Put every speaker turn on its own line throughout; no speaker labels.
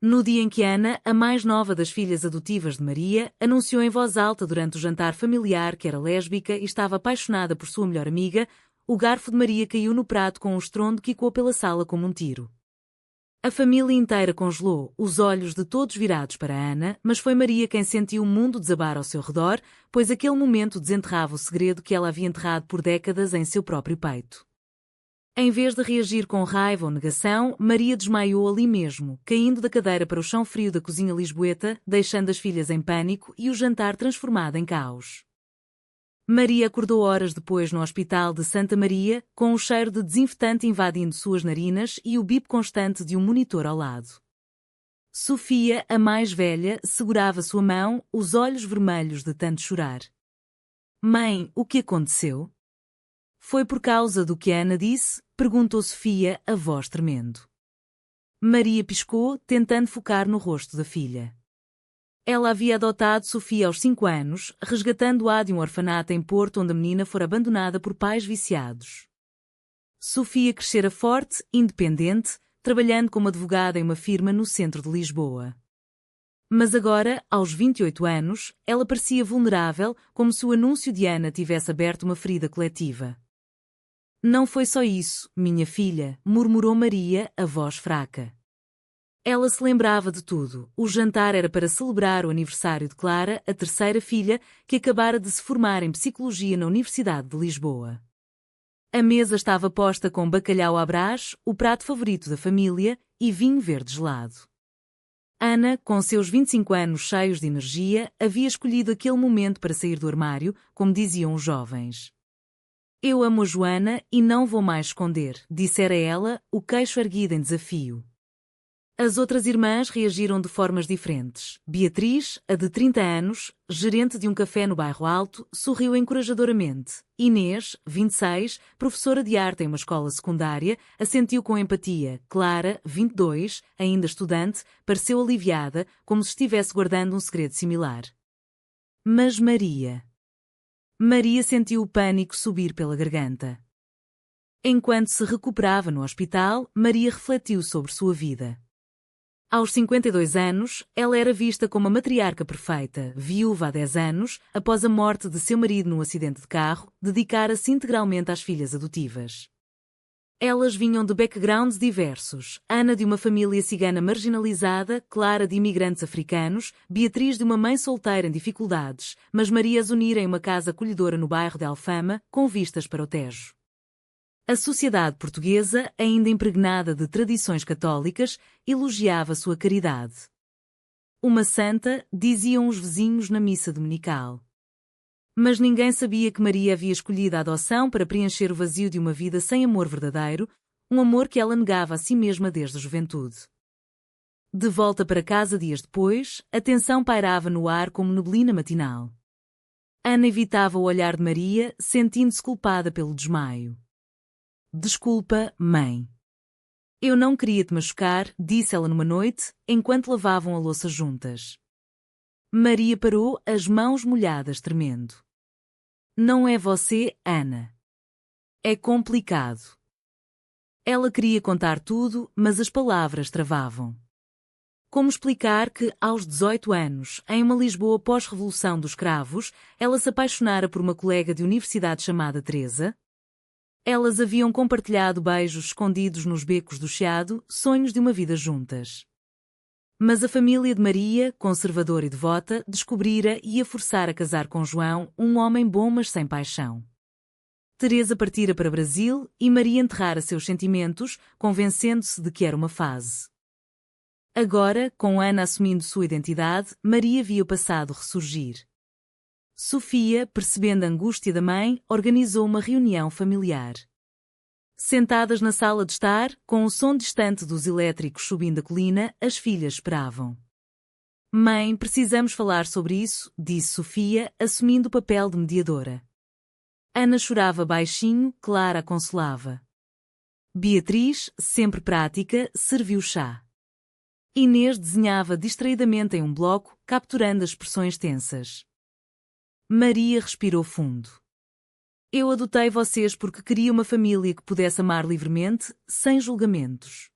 No dia em que Ana, a mais nova das filhas adotivas de Maria, anunciou em voz alta durante o jantar familiar que era lésbica e estava apaixonada por sua melhor amiga, o garfo de Maria caiu no prato com um estrondo que ecoou pela sala como um tiro. A família inteira congelou, os olhos de todos virados para Ana, mas foi Maria quem sentiu o mundo desabar ao seu redor, pois aquele momento desenterrava o segredo que ela havia enterrado por décadas em seu próprio peito. Em vez de reagir com raiva ou negação, Maria desmaiou ali mesmo, caindo da cadeira para o chão frio da cozinha lisboeta, deixando as filhas em pânico e o jantar transformado em caos. Maria acordou horas depois no Hospital de Santa Maria, com o cheiro de desinfetante invadindo suas narinas e o bip constante de um monitor ao lado. Sofia, a mais velha, segurava sua mão, os olhos vermelhos de tanto chorar. Mãe, o que aconteceu? Foi por causa do que Ana disse? Perguntou Sofia, a voz tremendo. Maria piscou, tentando focar no rosto da filha. Ela havia adotado Sofia aos 5 anos, resgatando-a de um orfanato em Porto onde a menina fora abandonada por pais viciados. Sofia crescera forte, independente, trabalhando como advogada em uma firma no centro de Lisboa. Mas agora, aos 28 anos, ela parecia vulnerável, como se o anúncio de Ana tivesse aberto uma ferida coletiva. Não foi só isso, minha filha, murmurou Maria, a voz fraca. Ela se lembrava de tudo. O jantar era para celebrar o aniversário de Clara, a terceira filha, que acabara de se formar em Psicologia na Universidade de Lisboa. A mesa estava posta com bacalhau à Brás, o prato favorito da família, e vinho verde gelado. Ana, com seus 25 anos cheios de energia, havia escolhido aquele momento para sair do armário, como diziam os jovens. Eu amo a Joana e não vou mais esconder, dissera ela, o queixo erguido em desafio. As outras irmãs reagiram de formas diferentes. Beatriz, a de 30 anos, gerente de um café no Bairro Alto, sorriu encorajadoramente. Inês, 26, professora de arte em uma escola secundária, assentiu com empatia. Clara, 22, ainda estudante, pareceu aliviada, como se estivesse guardando um segredo similar. Mas Maria... Maria sentiu o pânico subir pela garganta. Enquanto se recuperava no hospital, Maria refletiu sobre sua vida. Aos 52 anos, ela era vista como a matriarca perfeita, viúva há 10 anos, após a morte de seu marido num acidente de carro, dedicara-se integralmente às filhas adotivas. Elas vinham de backgrounds diversos, Ana de uma família cigana marginalizada, Clara de imigrantes africanos, Beatriz de uma mãe solteira em dificuldades, mas Maria as unira em uma casa acolhedora no bairro de Alfama, com vistas para o Tejo. A sociedade portuguesa, ainda impregnada de tradições católicas, elogiava sua caridade. Uma santa, diziam os vizinhos na missa dominical. Mas ninguém sabia que Maria havia escolhido a adoção para preencher o vazio de uma vida sem amor verdadeiro, um amor que ela negava a si mesma desde a juventude. De volta para casa dias depois, a tensão pairava no ar como neblina matinal. Ana evitava o olhar de Maria, sentindo-se culpada pelo desmaio. Desculpa, mãe. Eu não queria te machucar, disse ela numa noite, enquanto lavavam a louça juntas. Maria parou, as mãos molhadas tremendo. Não é você, Ana. É complicado. Ela queria contar tudo, mas as palavras travavam. Como explicar que, aos 18 anos, em uma Lisboa pós-revolução dos cravos, ela se apaixonara por uma colega de universidade chamada Teresa? Elas haviam compartilhado beijos escondidos nos becos do Chiado, sonhos de uma vida juntas. Mas a família de Maria, conservadora e devota, descobrira e ia forçar a casar com João, um homem bom mas sem paixão. Teresa partira para Brasil e Maria enterrara seus sentimentos, convencendo-se de que era uma fase. Agora, com Ana assumindo sua identidade, Maria via o passado ressurgir. Sofia, percebendo a angústia da mãe, organizou uma reunião familiar. Sentadas na sala de estar, com o som distante dos elétricos subindo a colina, as filhas esperavam. Mãe, precisamos falar sobre isso, disse Sofia, assumindo o papel de mediadora. Ana chorava baixinho, Clara a consolava. Beatriz, sempre prática, serviu chá. Inês desenhava distraidamente em um bloco, capturando as expressões tensas. Maria respirou fundo. Eu adotei vocês porque queria uma família que pudesse amar livremente, sem julgamentos.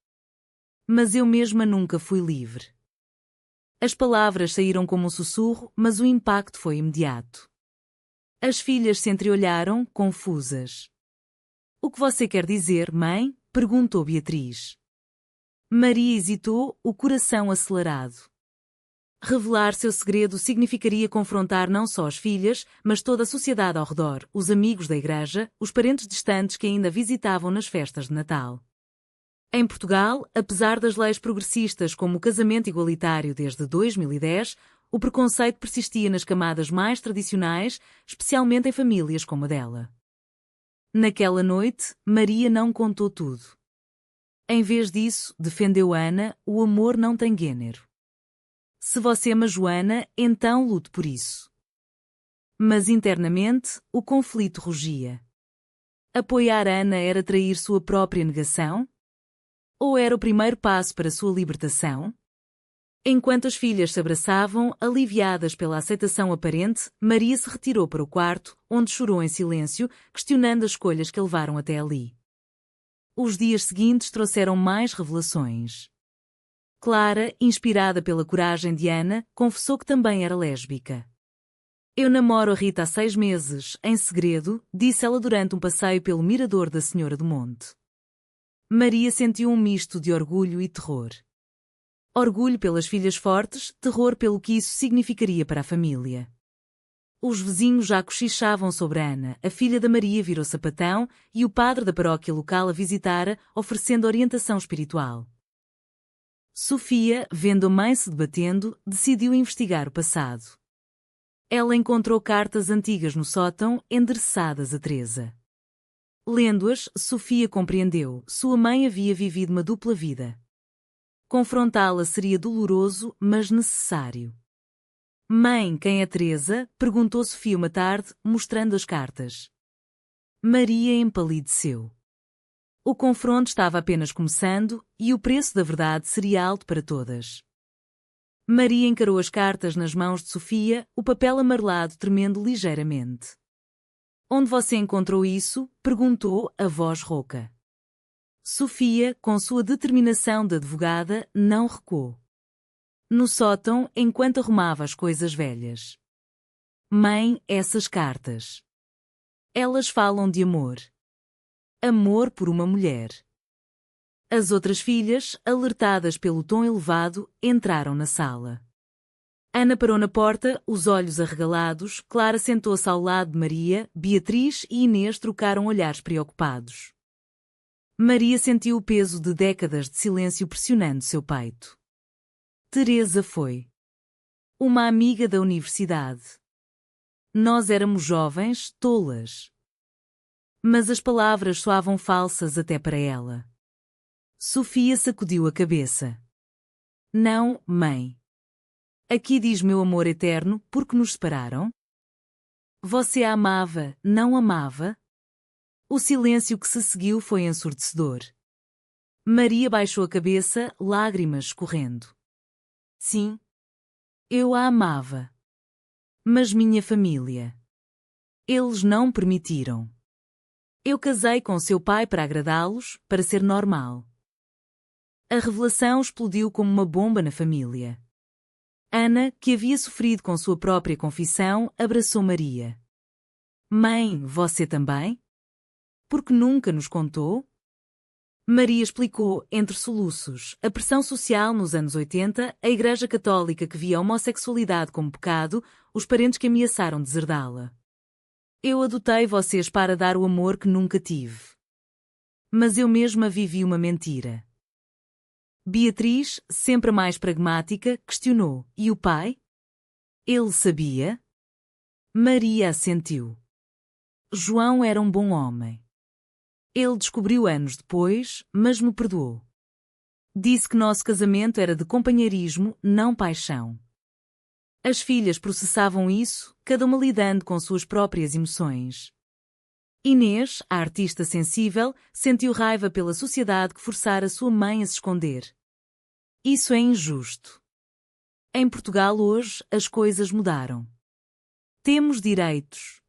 Mas eu mesma nunca fui livre. As palavras saíram como um sussurro, mas o impacto foi imediato. As filhas se entreolharam, confusas. O que você quer dizer, mãe? Perguntou Beatriz. Maria hesitou, o coração acelerado. Revelar seu segredo significaria confrontar não só as filhas, mas toda a sociedade ao redor, os amigos da igreja, os parentes distantes que ainda visitavam nas festas de Natal. Em Portugal, apesar das leis progressistas como o casamento igualitário desde 2010, o preconceito persistia nas camadas mais tradicionais, especialmente em famílias como a dela. Naquela noite, Maria não contou tudo. Em vez disso, defendeu Ana, o amor não tem gênero. Se você ama Joana, então lute por isso. Mas internamente, o conflito rugia. Apoiar Ana era trair sua própria negação? Ou era o primeiro passo para sua libertação? Enquanto as filhas se abraçavam, aliviadas pela aceitação aparente, Maria se retirou para o quarto, onde chorou em silêncio, questionando as escolhas que a levaram até ali. Os dias seguintes trouxeram mais revelações. Clara, inspirada pela coragem de Ana, confessou que também era lésbica. Eu namoro a Rita há 6 meses, em segredo, disse ela durante um passeio pelo mirador da Senhora do Monte. Maria sentiu um misto de orgulho e terror. Orgulho pelas filhas fortes, terror pelo que isso significaria para a família. Os vizinhos já cochichavam sobre Ana, a filha da Maria virou sapatão, e o padre da paróquia local a visitara, oferecendo orientação espiritual. Sofia, vendo a mãe se debatendo, decidiu investigar o passado. Ela encontrou cartas antigas no sótão, endereçadas a Teresa. Lendo-as, Sofia compreendeu, sua mãe havia vivido uma dupla vida. Confrontá-la seria doloroso, mas necessário. Mãe, quem é Teresa? Perguntou Sofia uma tarde, mostrando as cartas. Maria empalideceu. O confronto estava apenas começando, e o preço da verdade seria alto para todas. Maria encarou as cartas nas mãos de Sofia, o papel amarelado tremendo ligeiramente. Onde você encontrou isso? Perguntou, a voz rouca. Sofia, com sua determinação de advogada, não recuou. No sótão, enquanto arrumava as coisas velhas. Mãe, essas cartas. Elas falam de amor. Amor por uma mulher. As outras filhas, alertadas pelo tom elevado, entraram na sala. Ana parou na porta, os olhos arregalados, Clara sentou-se ao lado de Maria, Beatriz e Inês trocaram olhares preocupados. Maria sentiu o peso de décadas de silêncio pressionando seu peito. Teresa foi uma amiga da universidade. Nós éramos jovens, tolas. Mas as palavras soavam falsas até para ela. Sofia sacudiu a cabeça. Não, mãe. Aqui diz meu amor eterno, porque nos separaram? Você a amava, não amava? O silêncio que se seguiu foi ensurdecedor. Maria baixou a cabeça, lágrimas escorrendo. Sim. Eu a amava. Mas minha família. Eles não permitiram. Eu casei com seu pai para agradá-los, para ser normal. A revelação explodiu como uma bomba na família. Ana, que havia sofrido com sua própria confissão, abraçou Maria. Mãe, você também? Porque nunca nos contou? Maria explicou, entre soluços, a pressão social nos anos 80, a Igreja Católica que via a homossexualidade como pecado, os parentes que ameaçaram deserdá-la. Eu adotei vocês para dar o amor que nunca tive. Mas eu mesma vivi uma mentira. Beatriz, sempre mais pragmática, questionou. E o pai? Ele sabia? Maria assentiu. João era um bom homem. Ele descobriu anos depois, mas me perdoou. Disse que nosso casamento era de companheirismo, não paixão. As filhas processavam isso, cada uma lidando com suas próprias emoções. Inês, a artista sensível, sentiu raiva pela sociedade que forçara sua mãe a se esconder. Isso é injusto. Em Portugal hoje, as coisas mudaram. Temos direitos.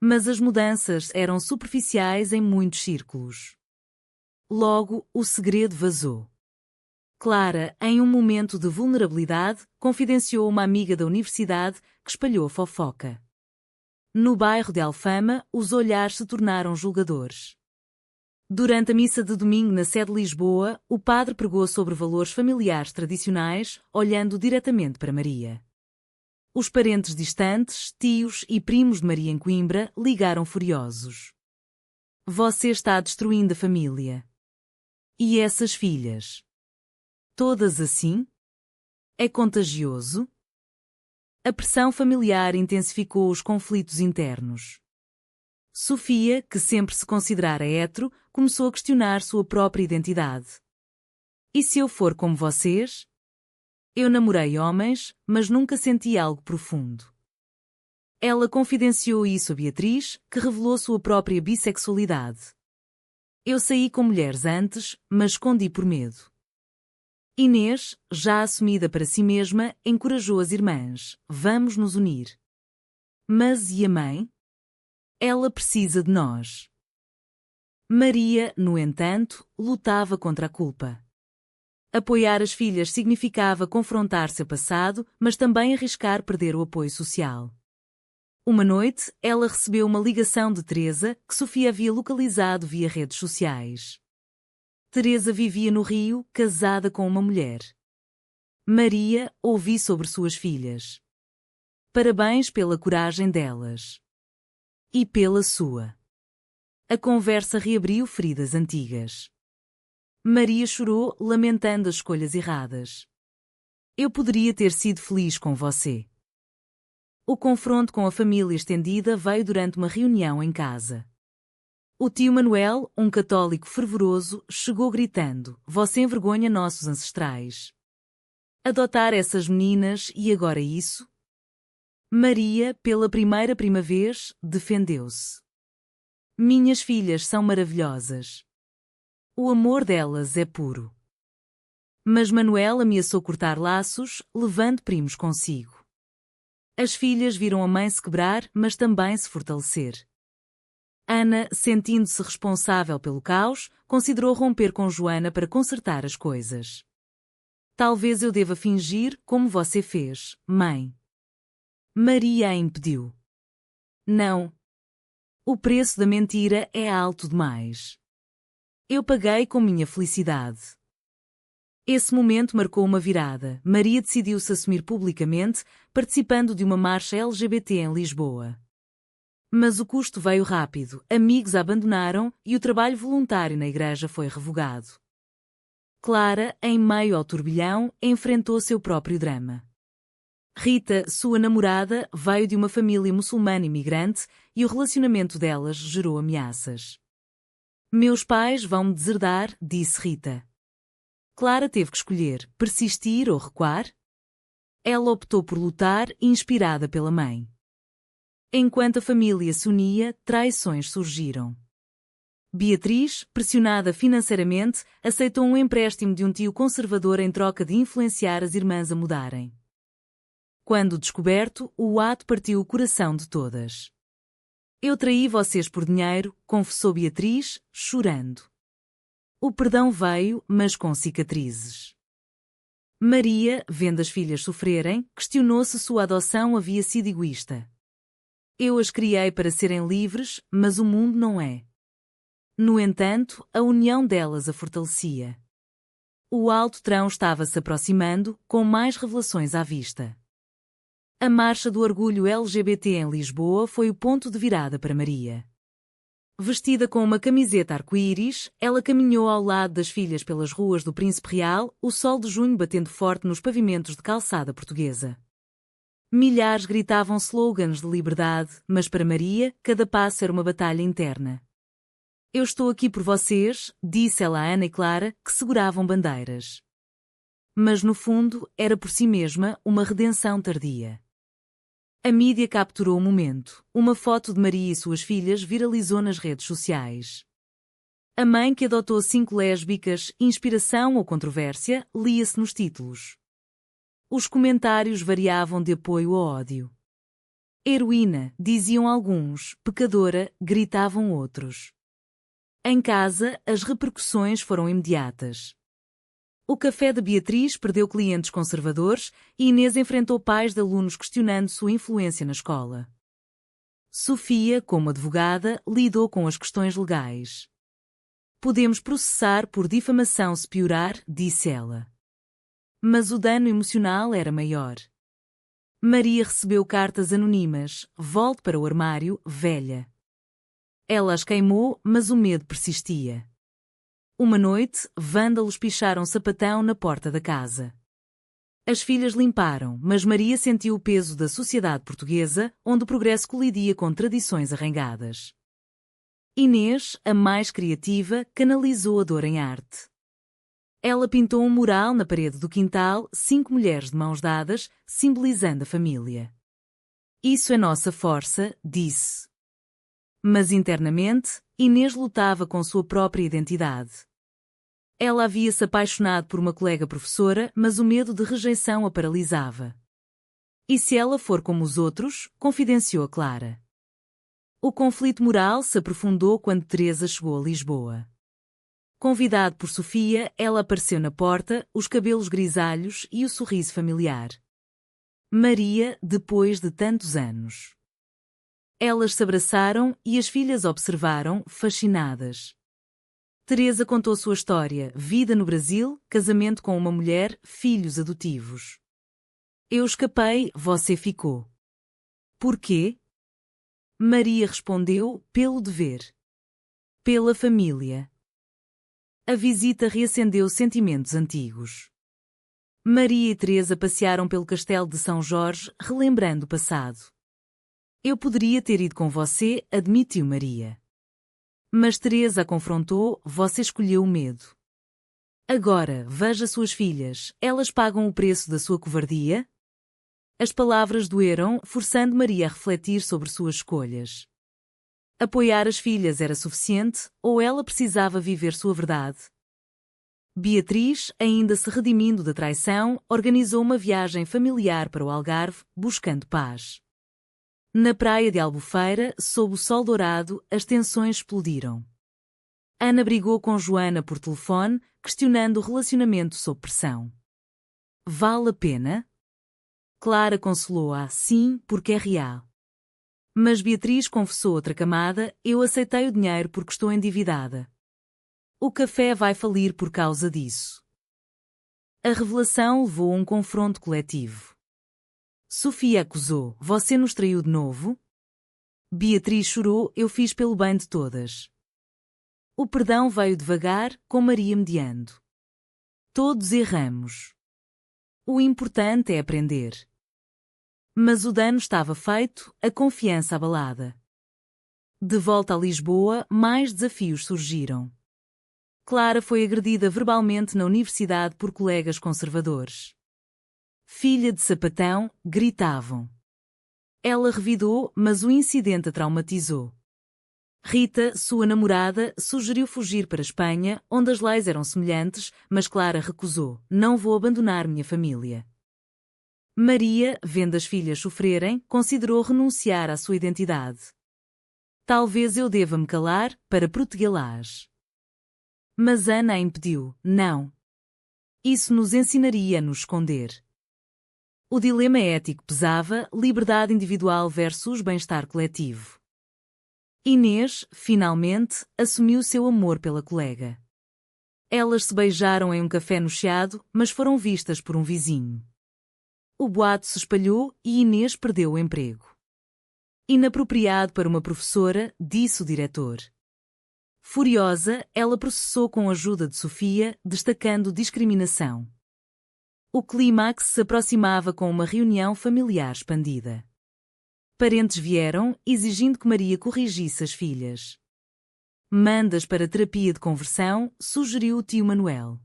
Mas as mudanças eram superficiais em muitos círculos. Logo, o segredo vazou. Clara, em um momento de vulnerabilidade, confidenciou uma amiga da universidade que espalhou a fofoca. No bairro de Alfama, os olhares se tornaram julgadores. Durante a missa de domingo na sede de Lisboa, o padre pregou sobre valores familiares tradicionais, olhando diretamente para Maria. Os parentes distantes, tios e primos de Maria em Coimbra, ligaram furiosos. Você está destruindo a família. E essas filhas? Todas assim? É contagioso? A pressão familiar intensificou os conflitos internos. Sofia, que sempre se considerara hétero, começou a questionar sua própria identidade. E se eu for como vocês? Eu namorei homens, mas nunca senti algo profundo. Ela confidenciou isso a Beatriz, que revelou sua própria bissexualidade. Eu saí com mulheres antes, mas escondi por medo. Inês, já assumida para si mesma, encorajou as irmãs. Vamos nos unir. Mas e a mãe? Ela precisa de nós. Maria, no entanto, lutava contra a culpa. Apoiar as filhas significava confrontar seu passado, mas também arriscar perder o apoio social. Uma noite, ela recebeu uma ligação de Teresa, que Sofia havia localizado via redes sociais. Teresa vivia no Rio, casada com uma mulher. Maria, ouvi sobre suas filhas. Parabéns pela coragem delas. E pela sua. A conversa reabriu feridas antigas. Maria chorou, lamentando as escolhas erradas. Eu poderia ter sido feliz com você. O confronto com a família estendida veio durante uma reunião em casa. O tio Manuel, um católico fervoroso, chegou gritando: Você envergonha nossos ancestrais. Adotar essas meninas e agora isso? Maria, pela primeira vez, defendeu-se. Minhas filhas são maravilhosas. O amor delas é puro. Mas Manuel ameaçou cortar laços, levando primos consigo. As filhas viram a mãe se quebrar, mas também se fortalecer. Ana, sentindo-se responsável pelo caos, considerou romper com Joana para consertar as coisas. Talvez eu deva fingir como você fez, mãe. Maria a impediu. Não. O preço da mentira é alto demais. Eu paguei com minha felicidade. Esse momento marcou uma virada. Maria decidiu-se assumir publicamente, participando de uma marcha LGBT em Lisboa. Mas o custo veio rápido, amigos a abandonaram e o trabalho voluntário na igreja foi revogado. Clara, em meio ao turbilhão, enfrentou seu próprio drama. Rita, sua namorada, veio de uma família muçulmana imigrante e o relacionamento delas gerou ameaças. Meus pais vão me deserdar, disse Rita. Clara teve que escolher, persistir ou recuar? Ela optou por lutar, inspirada pela mãe. Enquanto a família se unia, traições surgiram. Beatriz, pressionada financeiramente, aceitou um empréstimo de um tio conservador em troca de influenciar as irmãs a mudarem. Quando descoberto, o ato partiu o coração de todas. Eu traí vocês por dinheiro, confessou Beatriz, chorando. O perdão veio, mas com cicatrizes. Maria, vendo as filhas sofrerem, questionou se sua adoção havia sido egoísta. Eu as criei para serem livres, mas o mundo não é. No entanto, a união delas a fortalecia. O alto trão estava se aproximando, com mais revelações à vista. A Marcha do Orgulho LGBT em Lisboa foi o ponto de virada para Maria. Vestida com uma camiseta arco-íris, ela caminhou ao lado das filhas pelas ruas do Príncipe Real, o sol de junho batendo forte nos pavimentos de calçada portuguesa. Milhares gritavam slogans de liberdade, mas para Maria, cada passo era uma batalha interna. Eu estou aqui por vocês, disse ela a Ana e Clara, que seguravam bandeiras. Mas no fundo, era por si mesma uma redenção tardia. A mídia capturou o momento. Uma foto de Maria e suas filhas viralizou nas redes sociais. A mãe que adotou 5 lésbicas, inspiração ou controvérsia, lia-se nos títulos. Os comentários variavam de apoio ao ódio. Heroína, diziam alguns, pecadora, gritavam outros. Em casa, as repercussões foram imediatas. O café de Beatriz perdeu clientes conservadores e Inês enfrentou pais de alunos questionando sua influência na escola. Sofia, como advogada, lidou com as questões legais. Podemos processar por difamação se piorar, disse ela. Mas o dano emocional era maior. Maria recebeu cartas anônimas: volte para o armário, velha. Ela as queimou, mas o medo persistia. Uma noite, vândalos picharam sapatão na porta da casa. As filhas limparam, mas Maria sentiu o peso da sociedade portuguesa, onde o progresso colidia com tradições arraigadas. Inês, a mais criativa, canalizou a dor em arte. Ela pintou um mural na parede do quintal, 5 mulheres de mãos dadas, simbolizando a família. Isso é nossa força, disse. Mas internamente, Inês lutava com sua própria identidade. Ela havia-se apaixonado por uma colega professora, mas o medo de rejeição a paralisava. E se ela for como os outros, confidenciou a Clara. O conflito moral se aprofundou quando Teresa chegou a Lisboa. Convidado por Sofia, ela apareceu na porta, os cabelos grisalhos e o sorriso familiar. Maria, depois de tantos anos. Elas se abraçaram e as filhas observaram, fascinadas. Teresa contou sua história: vida no Brasil, casamento com uma mulher, filhos adotivos. Eu escapei, você ficou. Por quê? Maria respondeu: pelo dever. Pela família. A visita reacendeu sentimentos antigos. Maria e Teresa passearam pelo castelo de São Jorge, relembrando o passado. Eu poderia ter ido com você, admitiu Maria. Mas Teresa a confrontou: você escolheu o medo. Agora, veja suas filhas, elas pagam o preço da sua covardia? As palavras doeram, forçando Maria a refletir sobre suas escolhas. Apoiar as filhas era suficiente, ou ela precisava viver sua verdade? Beatriz, ainda se redimindo da traição, organizou uma viagem familiar para o Algarve, buscando paz. Na praia de Albufeira, sob o sol dourado, as tensões explodiram. Ana brigou com Joana por telefone, questionando o relacionamento sob pressão. Vale a pena? Clara consolou-a: sim, porque é real. Mas Beatriz confessou outra camada: eu aceitei o dinheiro porque estou endividada. O café vai falir por causa disso. A revelação levou a um confronto coletivo. Sofia acusou: você nos traiu de novo? Beatriz chorou: eu fiz pelo bem de todas. O perdão veio devagar, com Maria mediando. Todos erramos. O importante é aprender. Mas o dano estava feito, a confiança abalada. De volta a Lisboa, mais desafios surgiram. Clara foi agredida verbalmente na universidade por colegas conservadores. Filha de sapatão, gritavam. Ela revidou, mas o incidente a traumatizou. Rita, sua namorada, sugeriu fugir para a Espanha, onde as leis eram semelhantes, mas Clara recusou: não vou abandonar minha família. Maria, vendo as filhas sofrerem, considerou renunciar à sua identidade. Talvez eu deva me calar, para protegê-las. Mas Ana a impediu: não. Isso nos ensinaria a nos esconder. O dilema ético pesava: liberdade individual versus bem-estar coletivo. Inês, finalmente, assumiu seu amor pela colega. Elas se beijaram em um café no Chiado, mas foram vistas por um vizinho. O boato se espalhou e Inês perdeu o emprego. Inapropriado para uma professora, disse o diretor. Furiosa, ela processou com a ajuda de Sofia, destacando discriminação. O clímax se aproximava com uma reunião familiar expandida. Parentes vieram, exigindo que Maria corrigisse as filhas. Mandas para terapia de conversão, sugeriu o tio Manuel.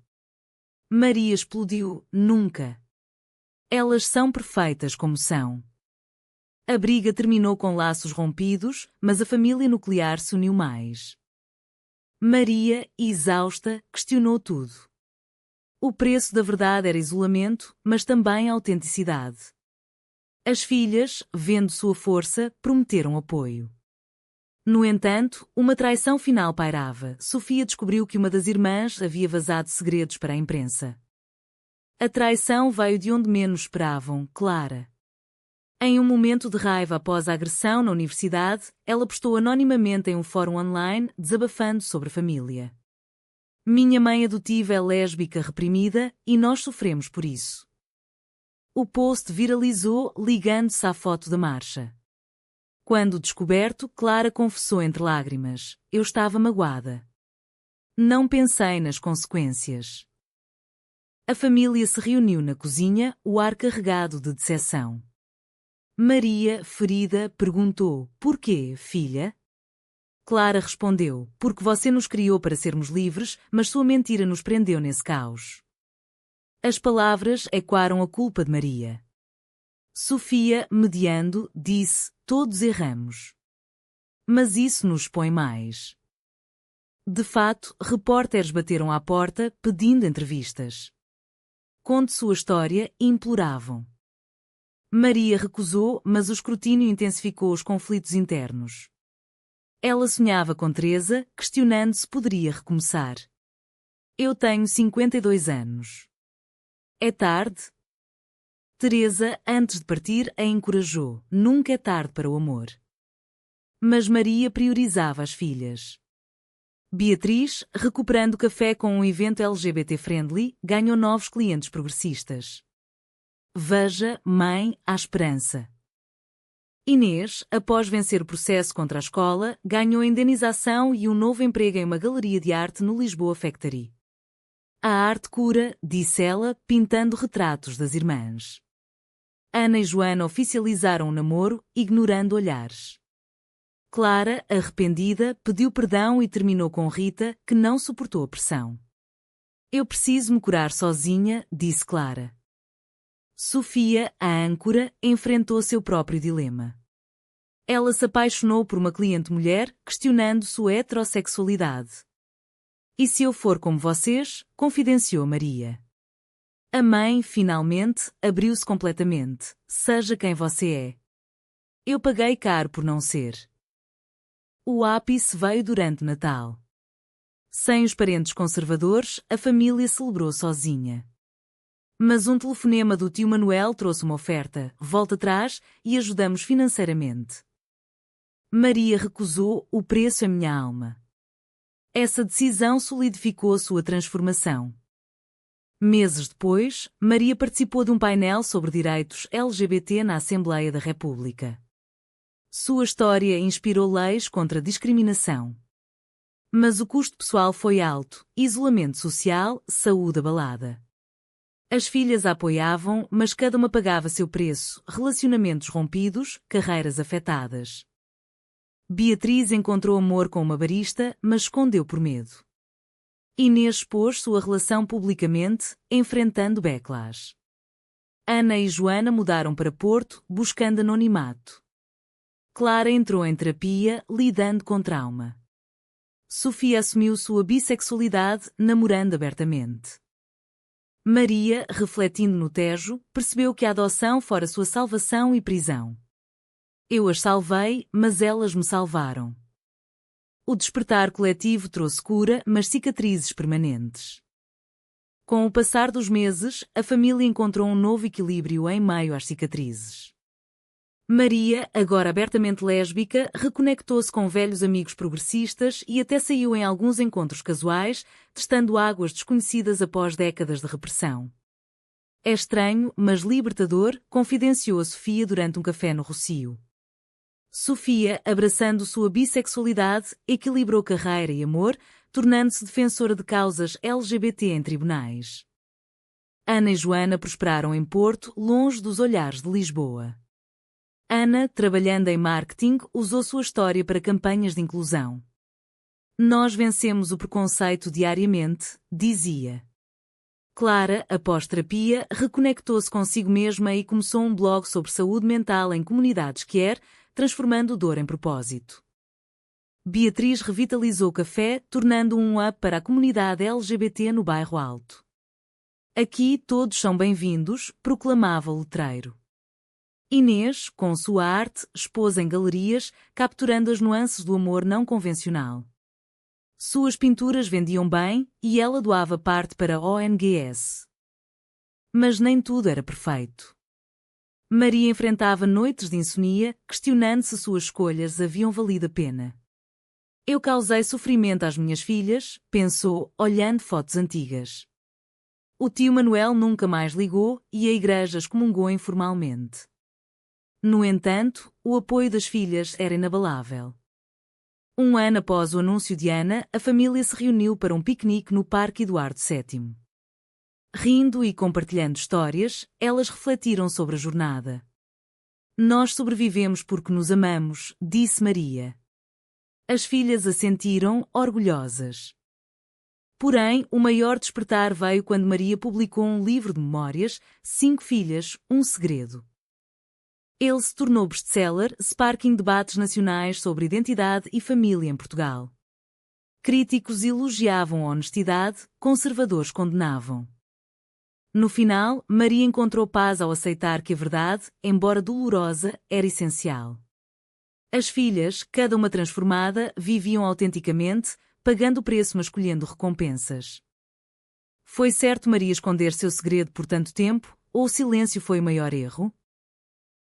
Maria explodiu: nunca. Elas são perfeitas como são. A briga terminou com laços rompidos, mas a família nuclear se uniu mais. Maria, exausta, questionou tudo. O preço da verdade era isolamento, mas também autenticidade. As filhas, vendo sua força, prometeram apoio. No entanto, uma traição final pairava. Sofia descobriu que uma das irmãs havia vazado segredos para a imprensa. A traição veio de onde menos esperavam, Clara. Em um momento de raiva após a agressão na universidade, ela postou anonimamente em um fórum online, desabafando sobre a família. Minha mãe adotiva é lésbica reprimida e nós sofremos por isso. O post viralizou ligando-se à foto da marcha. Quando descoberto, Clara confessou entre lágrimas: eu estava magoada. Não pensei nas consequências. A família se reuniu na cozinha, o ar carregado de decepção. Maria, ferida, perguntou: porquê, filha? Clara respondeu: porque você nos criou para sermos livres, mas sua mentira nos prendeu nesse caos. As palavras ecoaram a culpa de Maria. Sofia, mediando, disse: todos erramos. Mas isso nos expõe mais. De fato, repórteres bateram à porta, pedindo entrevistas. Conte sua história e imploravam. Maria recusou, mas o escrutínio intensificou os conflitos internos. Ela sonhava com Teresa, questionando se poderia recomeçar. Eu tenho 52 anos. É tarde? Teresa, antes de partir, a encorajou. Nunca é tarde para o amor. Mas Maria priorizava as filhas. Beatriz, recuperando café com um evento LGBT-friendly, ganhou novos clientes progressistas. Veja, mãe, há esperança. Inês, após vencer o processo contra a escola, ganhou indenização e um novo emprego em uma galeria de arte no Lisboa Factory. A arte cura, disse ela, pintando retratos das irmãs. Ana e Joana oficializaram o namoro, ignorando olhares. Clara, arrependida, pediu perdão e terminou com Rita, que não suportou a pressão. Eu preciso me curar sozinha, disse Clara. Sofia, a âncora, enfrentou seu próprio dilema. Ela se apaixonou por uma cliente mulher, questionando sua heterossexualidade. E se eu for como vocês? Confidenciou Maria. A mãe, finalmente, abriu-se completamente. Seja quem você é. Eu paguei caro por não ser. O ápice veio durante o Natal. Sem os parentes conservadores, a família celebrou sozinha. Mas um telefonema do tio Manuel trouxe uma oferta: volta atrás e ajudamos financeiramente. Maria recusou: o preço é minha alma. Essa decisão solidificou sua transformação. Meses depois, Maria participou de um painel sobre direitos LGBT na Assembleia da República. Sua história inspirou leis contra a discriminação. Mas o custo pessoal foi alto: isolamento social, saúde abalada. As filhas a apoiavam, mas cada uma pagava seu preço: relacionamentos rompidos, carreiras afetadas. Beatriz encontrou amor com uma barista, mas escondeu por medo. Inês expôs sua relação publicamente, enfrentando backlash. Ana e Joana mudaram para Porto, buscando anonimato. Clara entrou em terapia, lidando com trauma. Sofia assumiu sua bissexualidade, namorando abertamente. Maria, refletindo no Tejo, percebeu que a adoção fora sua salvação e prisão. Eu as salvei, mas elas me salvaram. O despertar coletivo trouxe cura, mas cicatrizes permanentes. Com o passar dos meses, a família encontrou um novo equilíbrio em meio às cicatrizes. Maria, agora abertamente lésbica, reconectou-se com velhos amigos progressistas e até saiu em alguns encontros casuais, testando águas desconhecidas após décadas de repressão. É estranho, mas libertador, confidenciou a Sofia durante um café no Rossio. Sofia, abraçando sua bissexualidade, equilibrou carreira e amor, tornando-se defensora de causas LGBT em tribunais. Ana e Joana prosperaram em Porto, longe dos olhares de Lisboa. Ana, trabalhando em marketing, usou sua história para campanhas de inclusão. Nós vencemos o preconceito diariamente, dizia. Clara, após terapia, reconectou-se consigo mesma e começou um blog sobre saúde mental em comunidades queer, transformando dor em propósito. Beatriz revitalizou o café, tornando um hub para a comunidade LGBT no Bairro Alto. Aqui todos são bem-vindos, proclamava o letreiro. Inês, com sua arte, expôs em galerias, capturando as nuances do amor não convencional. Suas pinturas vendiam bem e ela doava parte para a ONGs. Mas nem tudo era perfeito. Maria enfrentava noites de insomnia, questionando se suas escolhas haviam valido a pena. Eu causei sofrimento às minhas filhas, pensou, olhando fotos antigas. O tio Manuel nunca mais ligou e a igreja excomungou informalmente. No entanto, o apoio das filhas era inabalável. Um ano após o anúncio de Ana, a família se reuniu para um piquenique no Parque Eduardo VII. Rindo e compartilhando histórias, elas refletiram sobre a jornada. Nós sobrevivemos porque nos amamos, disse Maria. As filhas assentiram, orgulhosas. Porém, o maior despertar veio quando Maria publicou um livro de memórias, 5 filhas, um segredo. Ele se tornou best-seller, sparking debates nacionais sobre identidade e família em Portugal. Críticos elogiavam a honestidade, conservadores condenavam. No final, Maria encontrou paz ao aceitar que a verdade, embora dolorosa, era essencial. As filhas, cada uma transformada, viviam autenticamente, pagando o preço mas escolhendo recompensas. Foi certo Maria esconder seu segredo por tanto tempo, ou o silêncio foi o maior erro?